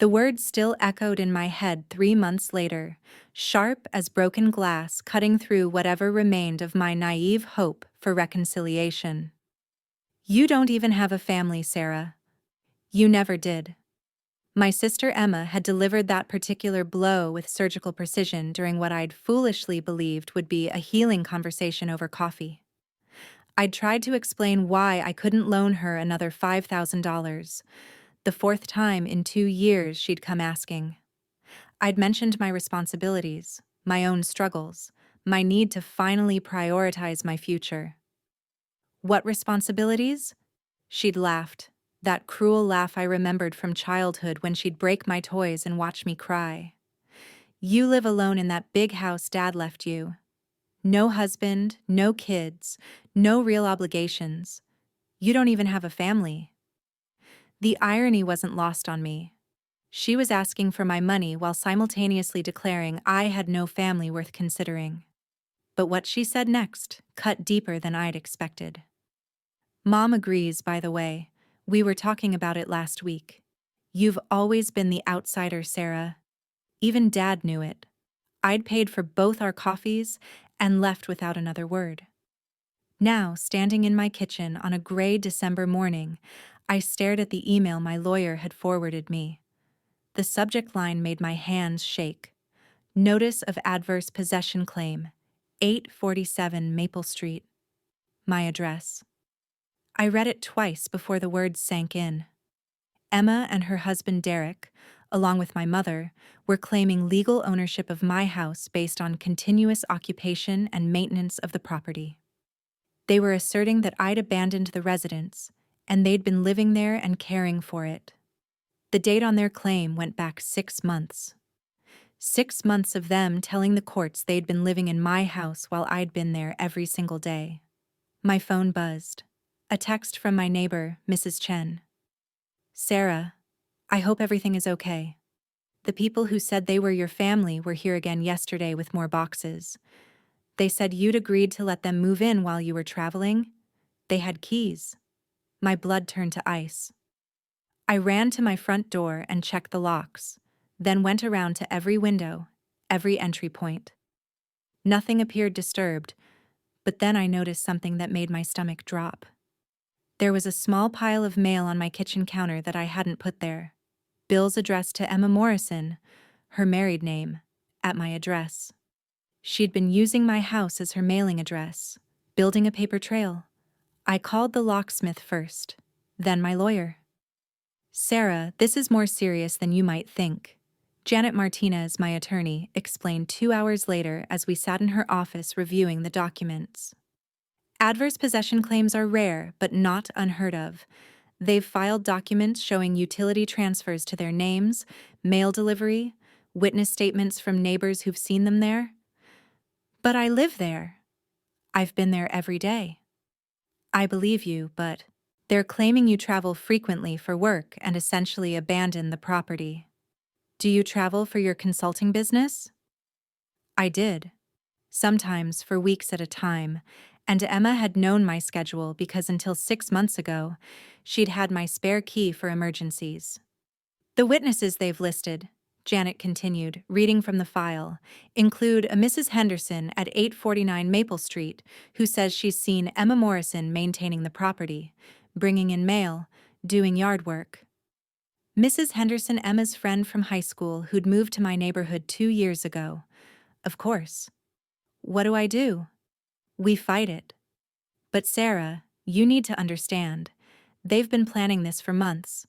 The words still echoed in my head 3 months later, sharp as broken glass cutting through whatever remained of my naive hope for reconciliation. You don't even have a family, Sarah. You never did. My sister Emma had delivered that particular blow with surgical precision during what I'd foolishly believed would be a healing conversation over coffee. I'd tried to explain why I couldn't loan her another $5,000, the fourth time in 2 years she'd come asking. I'd mentioned my responsibilities, my own struggles, my need to finally prioritize my future. What responsibilities? She'd laughed, that cruel laugh I remembered from childhood when she'd break my toys and watch me cry. You live alone in that big house Dad left you. No husband, no kids, no real obligations. You don't even have a family. The irony wasn't lost on me. She was asking for my money while simultaneously declaring I had no family worth considering. But what she said next cut deeper than I'd expected. Mom agrees, by the way. We were talking about it last week. You've always been the outsider, Sarah. Even Dad knew it. I'd paid for both our coffees and left without another word. Now, standing in my kitchen on a gray December morning, I stared at the email my lawyer had forwarded me. The subject line made my hands shake. Notice of adverse possession claim, 847 Maple Street. My address. I read it twice before the words sank in. Emma and her husband Derek, along with my mother, were claiming legal ownership of my house based on continuous occupation and maintenance of the property. They were asserting that I'd abandoned the residence, and they'd been living there and caring for it. The date on their claim went back 6 months. 6 months of them telling the courts they'd been living in my house while I'd been there every single day. My phone buzzed. A text from my neighbor, Mrs. Chen. Sarah, I hope everything is okay. The people who said they were your family were here again yesterday with more boxes. They said you'd agreed to let them move in while you were traveling. They had keys. My blood turned to ice. I ran to my front door and checked the locks, then went around to every window, every entry point. Nothing appeared disturbed, but then I noticed something that made my stomach drop. There was a small pile of mail on my kitchen counter that I hadn't put there. Bills addressed to Emma Morrison, her married name, at my address. She'd been using my house as her mailing address, building a paper trail. I called the locksmith first, then my lawyer. Sarah, this is more serious than you might think. Janet Martinez, my attorney, explained 2 hours later as we sat in her office reviewing the documents. Adverse possession claims are rare, but not unheard of. They've filed documents showing utility transfers to their names, mail delivery, witness statements from neighbors who've seen them there. But I live there. I've been there every day. I believe you, but they're claiming you travel frequently for work and essentially abandon the property. Do you travel for your consulting business? I did. Sometimes for weeks at a time, and Emma had known my schedule because until 6 months ago, she'd had my spare key for emergencies. The witnesses they've listed, Janet continued, reading from the file, include a Mrs. Henderson at 849 Maple Street, who says she's seen Emma Morrison maintaining the property, bringing in mail, doing yard work. Mrs. Henderson, Emma's friend from high school who'd moved to my neighborhood 2 years ago. Of course. What do? We fight it. But Sarah, you need to understand. They've been planning this for months.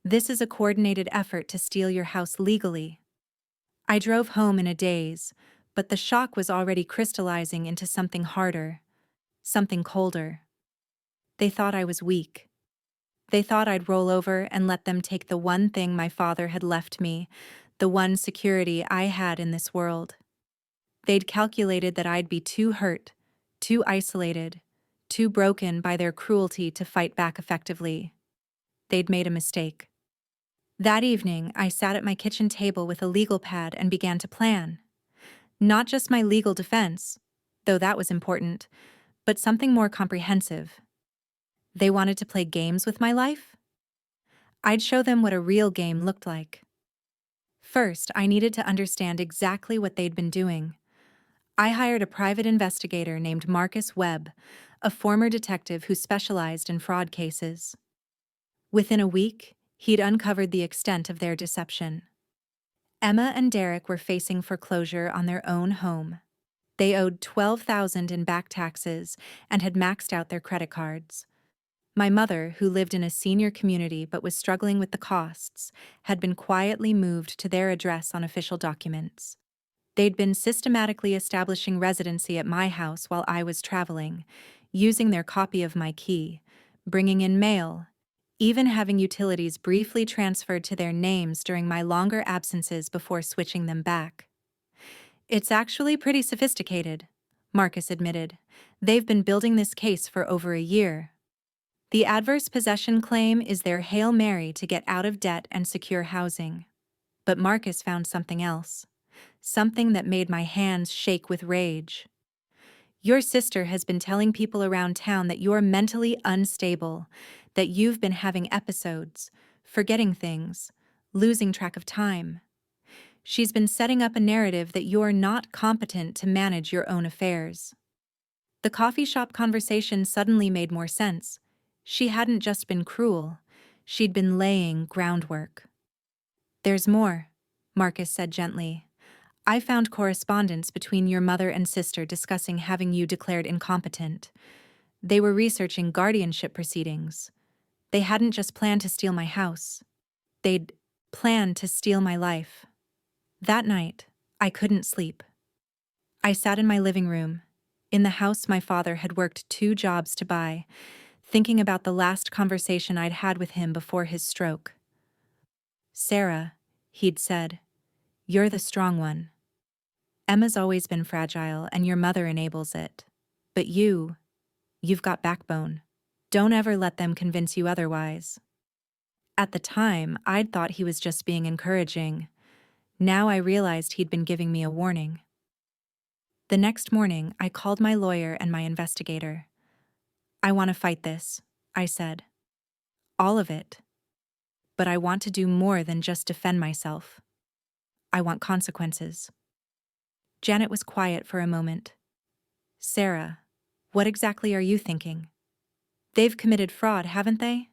This is a coordinated effort to steal your house legally. I drove home in a daze, but the shock was already crystallizing into something harder, something colder. They thought I was weak. They thought I'd roll over and let them take the one thing my father had left me, the one security I had in this world. They'd calculated that I'd be too hurt, too isolated, too broken by their cruelty to fight back effectively. They'd made a mistake. That evening, I sat at my kitchen table with a legal pad and began to plan. Not just my legal defense, though that was important, but something more comprehensive. They wanted to play games with my life? I'd show them what a real game looked like. First, I needed to understand exactly what they'd been doing. I hired a private investigator named Marcus Webb, a former detective who specialized in fraud cases. Within a week, he'd uncovered the extent of their deception. Emma and Derek were facing foreclosure on their own home. They owed $12,000 in back taxes and had maxed out their credit cards. My mother, who lived in a senior community but was struggling with the costs, had been quietly moved to their address on official documents. They'd been systematically establishing residency at my house while I was traveling, using their copy of my key, bringing in mail, even having utilities briefly transferred to their names during my longer absences before switching them back. It's actually pretty sophisticated, Marcus admitted. They've been building this case for over a year. The adverse possession claim is their Hail Mary to get out of debt and secure housing. But Marcus found something else. Something that made my hands shake with rage. Your sister has been telling people around town that you're mentally unstable, that you've been having episodes, forgetting things, losing track of time. She's been setting up a narrative that you're not competent to manage your own affairs. The coffee shop conversation suddenly made more sense. She hadn't just been cruel, she'd been laying groundwork. There's more, Marcus said gently. I found correspondence between your mother and sister discussing having you declared incompetent. They were researching guardianship proceedings. They hadn't just planned to steal my house. They'd planned to steal my life. That night, I couldn't sleep. I sat in my living room, in the house my father had worked 2 jobs to buy, thinking about the last conversation I'd had with him before his stroke. Sarah, he'd said, you're the strong one. Emma's always been fragile, and your mother enables it. But you've got backbone. Don't ever let them convince you otherwise. At the time, I'd thought he was just being encouraging. Now I realized he'd been giving me a warning. The next morning, I called my lawyer and my investigator. I want to fight this, I said. All of it. But I want to do more than just defend myself. I want consequences. Janet was quiet for a moment. Sarah, what exactly are you thinking? They've committed fraud, haven't they?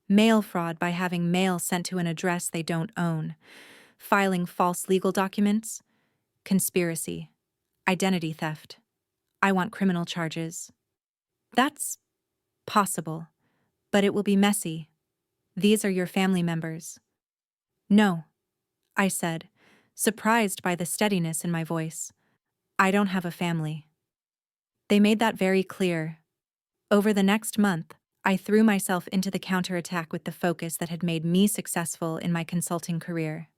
Mail fraud by having mail sent to an address they don't own, filing false legal documents, conspiracy, identity theft. I want criminal charges. That's possible, but it will be messy. These are your family members. No, I said, surprised by the steadiness in my voice. I don't have a family. They made that very clear. Over the next month, I threw myself into the counterattack with the focus that had made me successful in my consulting career.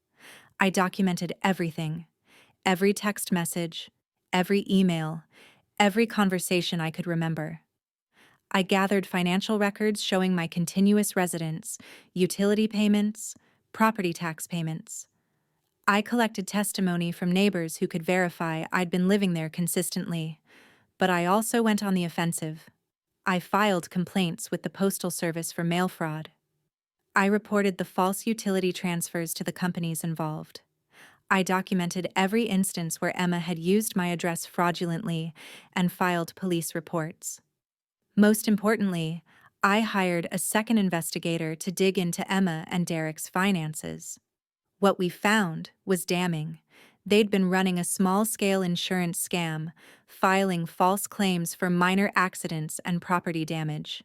I documented everything, every text message, every email, every conversation I could remember. I gathered financial records showing my continuous residence, utility payments, property tax payments. I collected testimony from neighbors who could verify I'd been living there consistently, but I also went on the offensive. I filed complaints with the Postal Service for mail fraud. I reported the false utility transfers to the companies involved. I documented every instance where Emma had used my address fraudulently and filed police reports. Most importantly, I hired a second investigator to dig into Emma and Derek's finances. What we found was damning. They'd been running a small-scale insurance scam, filing false claims for minor accidents and property damage.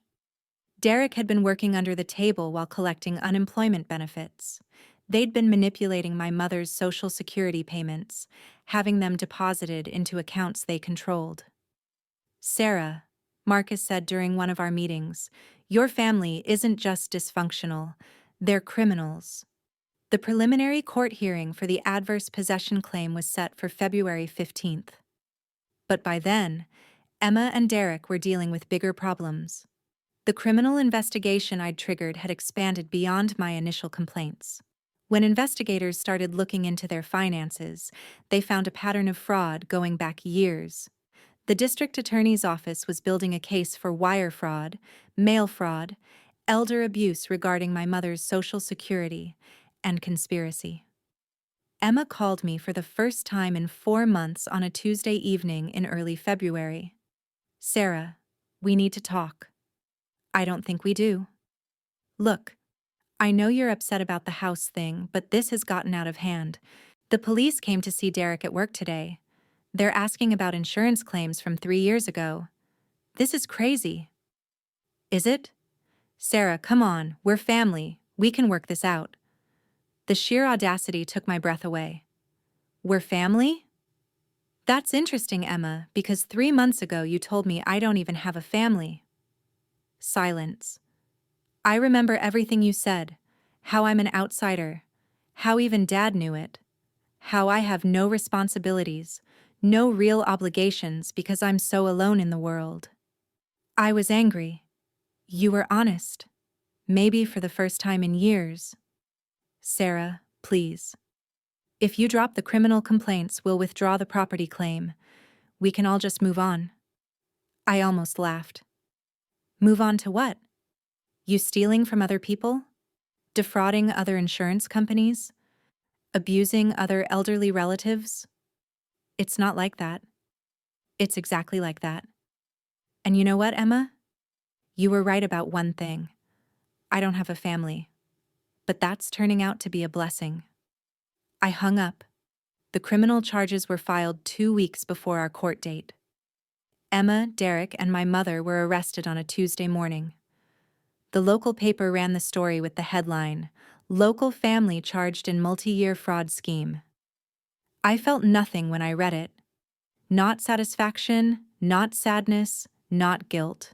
Derek had been working under the table while collecting unemployment benefits. They'd been manipulating my mother's Social Security payments, having them deposited into accounts they controlled. Sarah, Marcus said during one of our meetings, your family isn't just dysfunctional, they're criminals. The preliminary court hearing for the adverse possession claim was set for February 15th. But by then, Emma and Derek were dealing with bigger problems. The criminal investigation I'd triggered had expanded beyond my initial complaints. When investigators started looking into their finances, they found a pattern of fraud going back years. The district attorney's office was building a case for wire fraud, mail fraud, elder abuse regarding my mother's Social Security, and conspiracy. Emma called me for the first time in 4 months on a Tuesday evening in early February. Sarah, we need to talk. I don't think we do. Look, I know you're upset about the house thing, but this has gotten out of hand. The police came to see Derek at work today. They're asking about insurance claims from 3 years ago. This is crazy. Is it? Sarah, come on, we're family. We can work this out. The sheer audacity took my breath away. We're family? That's interesting, Emma, because 3 months ago you told me I don't even have a family. Silence. I remember everything you said, how I'm an outsider, how even Dad knew it, how I have no responsibilities, no real obligations because I'm so alone in the world. I was angry. You were honest. Maybe for the first time in years. Sarah, please. If you drop the criminal complaints, we'll withdraw the property claim. We can all just move on. I almost laughed. Move on to what? You stealing from other people? Defrauding other insurance companies? Abusing other elderly relatives? It's not like that. It's exactly like that. And you know what, Emma? You were right about one thing. I don't have a family. But that's turning out to be a blessing. I hung up. The criminal charges were filed 2 weeks before our court date. Emma, Derek, and my mother were arrested on a Tuesday morning. The local paper ran the story with the headline, "Local Family Charged in Multi-Year Fraud Scheme." I felt nothing when I read it. Not satisfaction, not sadness, not guilt.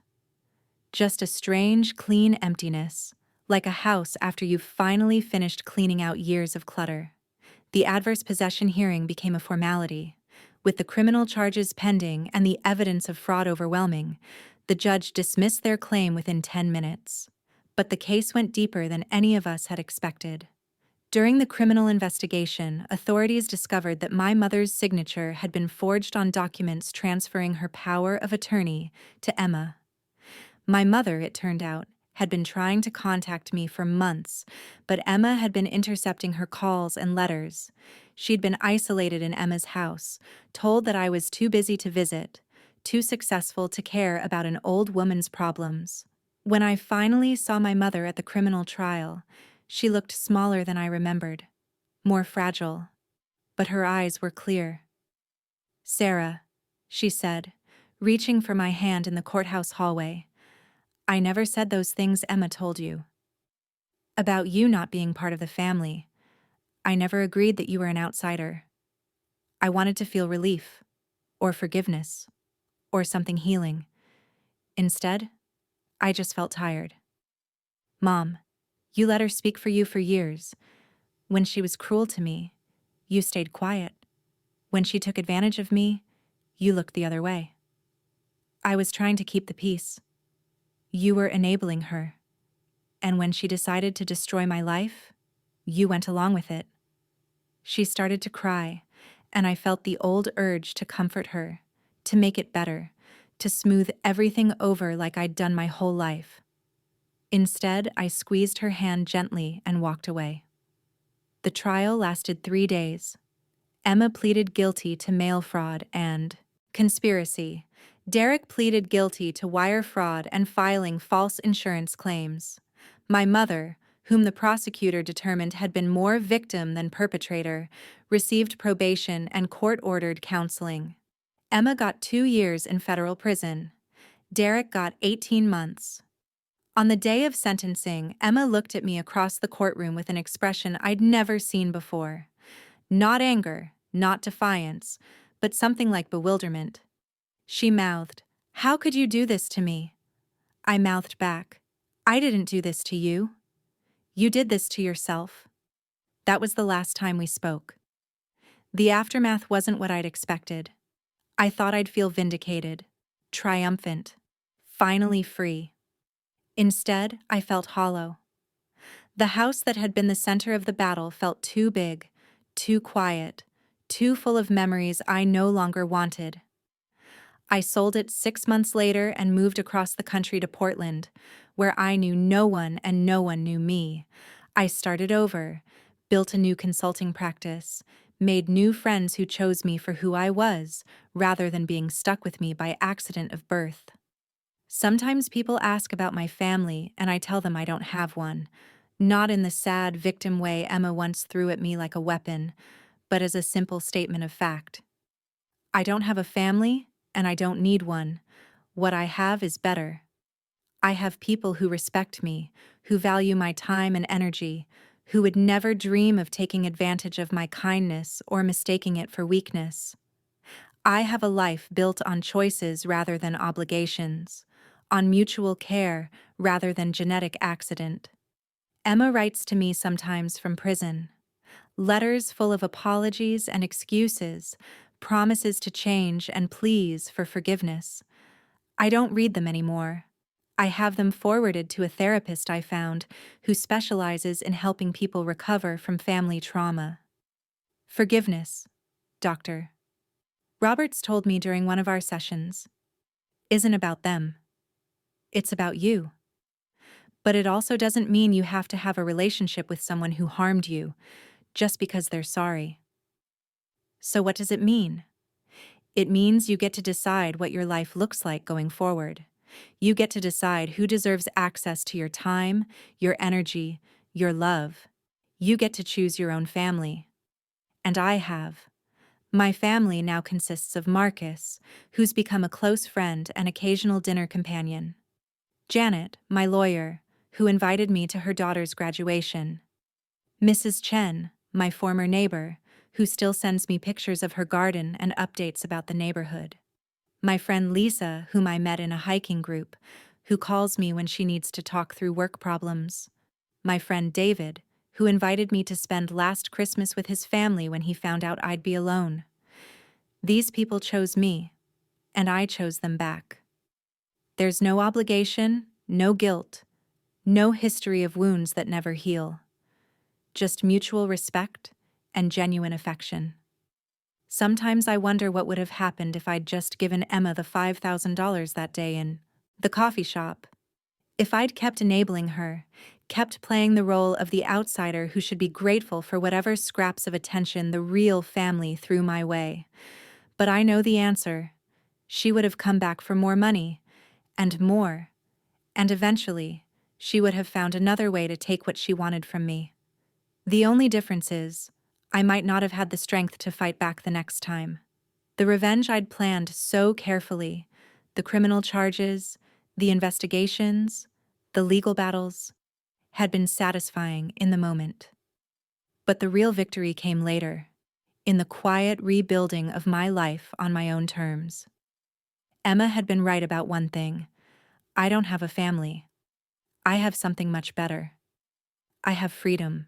Just a strange, clean emptiness, like a house after you've finally finished cleaning out years of clutter. The adverse possession hearing became a formality. With the criminal charges pending and the evidence of fraud overwhelming, the judge dismissed their claim within 10 minutes. But the case went deeper than any of us had expected. During the criminal investigation, authorities discovered that my mother's signature had been forged on documents transferring her power of attorney to Emma. My mother, it turned out, had been trying to contact me for months, but Emma had been intercepting her calls and letters. She'd been isolated in Emma's house, told that I was too busy to visit, too successful to care about an old woman's problems. When I finally saw my mother at the criminal trial, she looked smaller than I remembered, more fragile, but her eyes were clear. "Sarah," she said, reaching for my hand in the courthouse hallway, "I never said those things Emma told you. About you not being part of the family. I never agreed that you were an outsider. I wanted to feel relief, or forgiveness, or something healing. Instead, I just felt tired. Mom, you let her speak for you for years. When she was cruel to me, you stayed quiet. When she took advantage of me, you looked the other way. I was trying to keep the peace. You were enabling her. And when she decided to destroy my life, you went along with it." She started to cry, and I felt the old urge to comfort her, to make it better, to smooth everything over like I'd done my whole life. Instead, I squeezed her hand gently and walked away. The trial lasted 3 days. Emma pleaded guilty to mail fraud and conspiracy. Derek pleaded guilty to wire fraud and filing false insurance claims. My mother, whom the prosecutor determined had been more victim than perpetrator, received probation and court-ordered counseling. Emma got 2 years in federal prison. Derek got 18 months. On the day of sentencing, Emma looked at me across the courtroom with an expression I'd never seen before. Not anger, not defiance, but something like bewilderment. She mouthed, "How could you do this to me?" I mouthed back, "I didn't do this to you. You did this to yourself." That was the last time we spoke. The aftermath wasn't what I'd expected. I thought I'd feel vindicated, triumphant, finally free. Instead, I felt hollow. The house that had been the center of the battle felt too big, too quiet, too full of memories I no longer wanted. I sold it 6 months later and moved across the country to Portland, where I knew no one and no one knew me. I started over, built a new consulting practice, made new friends who chose me for who I was, rather than being stuck with me by accident of birth. Sometimes people ask about my family, and I tell them I don't have one. Not in the sad victim way Emma once threw at me like a weapon, but as a simple statement of fact. I don't have a family, and I don't need one. What I have is better. I have people who respect me, who value my time and energy, who would never dream of taking advantage of my kindness or mistaking it for weakness. I have a life built on choices rather than obligations, on mutual care rather than genetic accident. Emma writes to me sometimes from prison. Letters full of apologies and excuses, promises to change and pleas for forgiveness. I don't read them anymore. I have them forwarded to a therapist I found who specializes in helping people recover from family trauma. Forgiveness, doctor. Roberts told me during one of our sessions, isn't about them. It's about you. But it also doesn't mean you have to have a relationship with someone who harmed you just because they're sorry. So what does it mean? It means you get to decide what your life looks like going forward. You get to decide who deserves access to your time, your energy, your love. You get to choose your own family. And I have. My family now consists of Marcus, who's become a close friend and occasional dinner companion. Janet, my lawyer, who invited me to her daughter's graduation. Mrs. Chen, my former neighbor, who still sends me pictures of her garden and updates about the neighborhood. My friend Lisa, whom I met in a hiking group, who calls me when she needs to talk through work problems. My friend David, who invited me to spend last Christmas with his family when he found out I'd be alone. These people chose me, and I chose them back. There's no obligation, no guilt, no history of wounds that never heal. Just mutual respect and genuine affection. Sometimes I wonder what would have happened if I'd just given Emma the $5,000 that day in the coffee shop. If I'd kept enabling her, kept playing the role of the outsider who should be grateful for whatever scraps of attention the real family threw my way. But I know the answer. She would have come back for more money, and more, and eventually, she would have found another way to take what she wanted from me. The only difference is, I might not have had the strength to fight back the next time. The revenge I'd planned so carefully, the criminal charges, the investigations, the legal battles, had been satisfying in the moment. But the real victory came later, in the quiet rebuilding of my life on my own terms. Emma had been right about one thing. I don't have a family. I have something much better. I have freedom.